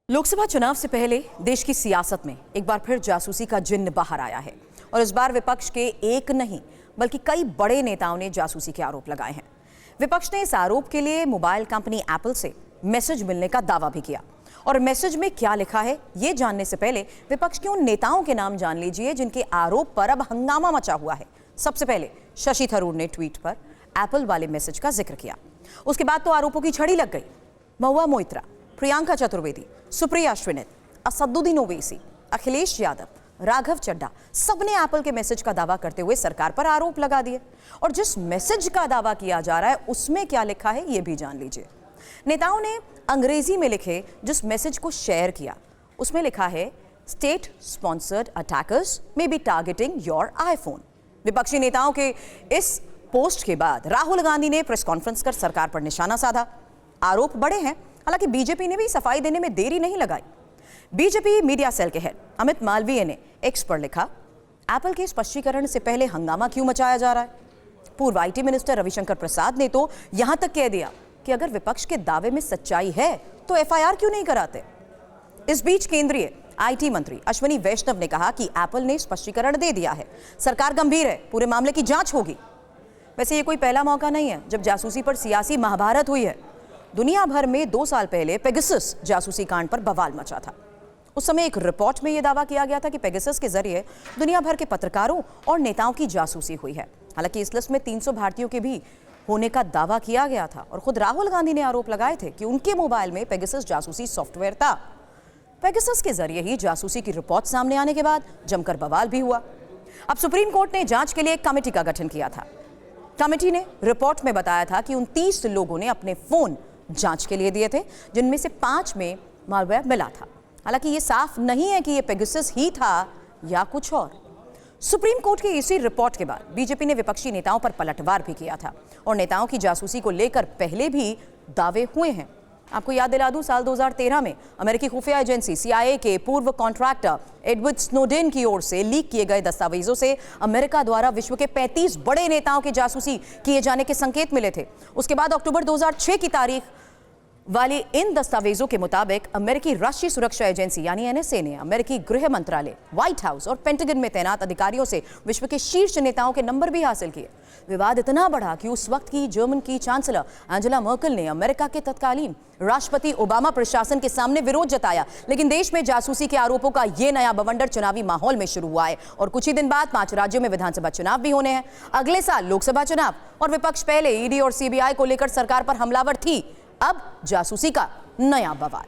लोकसभा चुनाव से पहले देश की सियासत में एक बार फिर जासूसी का जिन्न बाहर आया है और इस बार विपक्ष के एक नहीं बल्कि कई बड़े नेताओं ने जासूसी के आरोप लगाए हैं। विपक्ष ने इस आरोप के लिए मोबाइल कंपनी एप्पल से मैसेज मिलने का दावा भी किया और मैसेज में क्या लिखा है ये जानने से पहले विपक्ष के उन नेताओं के नाम जान लीजिए जिनके आरोप पर अब हंगामा मचा हुआ है। सबसे पहले शशि थरूर ने ट्वीट पर एप्पल वाले मैसेज का जिक्र किया। उसके बाद तो आरोपों की छड़ी लग गई। महुआ मोइत्रा, प्रियंका चतुर्वेदी, सुप्रिया श्रीनित, असदुद्दीन ओवैसी, अखिलेश यादव, राघव चड्ढा सबने एप्पल के मैसेज का दावा करते हुए सरकार पर आरोप लगा दिए। और जिस मैसेज का दावा किया जा रहा है उसमें क्या लिखा है ये भी जान लीजिए। नेताओं ने अंग्रेजी में लिखे जिस मैसेज को शेयर किया उसमें लिखा है, state sponsored attackers may be targeting your iPhone. विपक्षी नेताओं के इस पोस्ट के बाद राहुल गांधी ने प्रेस कॉन्फ्रेंस कर सरकार पर निशाना साधा। आरोप बड़े हैं, हालांकि बीजेपी ने भी सफाई देने में देरी नहीं लगाई। बीजेपी मीडिया सेल के हेड अमित मालवीय ने एक्स पर लिखा, एप्पल के स्पष्टीकरण से पहले हंगामा क्यों मचाया जा रहा है। पूर्व आईटी मिनिस्टर रविशंकर प्रसाद ने तो यहां तक कह दिया कि अगर विपक्ष के दावे में सच्चाई है तो एफआईआर क्यों नहीं कराते। इस बीच केंद्रीय आईटी मंत्री अश्विनी वैष्णव ने कहा कि एप्पल ने स्पष्टीकरण दे दिया है, सरकार गंभीर है, पूरे मामले की जांच होगी। वैसे ये कोई पहला मौका नहीं है जब जासूसी पर सियासी महाभारत हुई है। दुनिया भर में 2 साल पहले पेगासस जासूसी कांड पर बवाल मचा था। उस समय एक रिपोर्ट में यह दावा किया गया था कि पेगासस के जरिए दुनिया भर के पत्रकारों और नेताओं की जासूसी हुई है। हालांकि इस लिस्ट में 300 भारतीयों के भी होने का दावा किया गया था और खुद राहुल गांधी ने आरोप लगाए थे कि उनके मोबाइल में पेगासस जासूसी सॉफ्टवेयर था। पेगासस के जरिए ही जासूसी की रिपोर्ट सामने आने के बाद जमकर बवाल भी हुआ। अब सुप्रीम कोर्ट ने जांच के लिए एक कमेटी का गठन किया था। कमेटी ने रिपोर्ट में बताया था कि 29 लोगों ने अपने फोन जांच के लिए दिए थे, जिनमें से 5 में मालवेयर मिला था। हालांकि ये साफ नहीं है कि ये पेगासस ही था या कुछ और। सुप्रीम कोर्ट की इसी रिपोर्ट के बाद बीजेपी ने विपक्षी नेताओं पर पलटवार भी किया था और नेताओं की जासूसी को लेकर पहले भी दावे हुए हैं। आपको याद दिला दूं, साल 2013 में अमेरिकी खुफिया एजेंसी CIA के पूर्व कॉन्ट्रैक्टर एडवर्ड स्नोडेन की ओर से लीक किए गए दस्तावेजों से अमेरिका द्वारा विश्व के 35 बड़े नेताओं की जासूसी किए जाने के संकेत मिले थे। उसके बाद अक्टूबर 2006 की तारीख वाले इन दस्तावेजों के मुताबिक अमेरिकी राष्ट्रीय सुरक्षा एजेंसी यानी NSA ने अमेरिकी गृह मंत्रालय, व्हाइट हाउस और पेंटागन में तैनात अधिकारियों से विश्व के शीर्ष नेताओं के नंबर भी हासिल किए। विवाद इतना बढ़ा कि उस वक्त की जर्मन की चांसलर एंजेला मर्केल ने अमेरिका के तत्कालीन राष्ट्रपति ओबामा प्रशासन के सामने विरोध जताया। लेकिन देश में जासूसी के आरोपों का ये नया बवंडर चुनावी माहौल में शुरू हुआ है और कुछ ही दिन बाद 5 राज्यों में विधानसभा चुनाव भी होने हैं। अगले साल लोकसभा चुनाव और विपक्ष पहले ED और CBI को लेकर सरकार पर हमलावर थी। अब जासूसी का नया बवाल।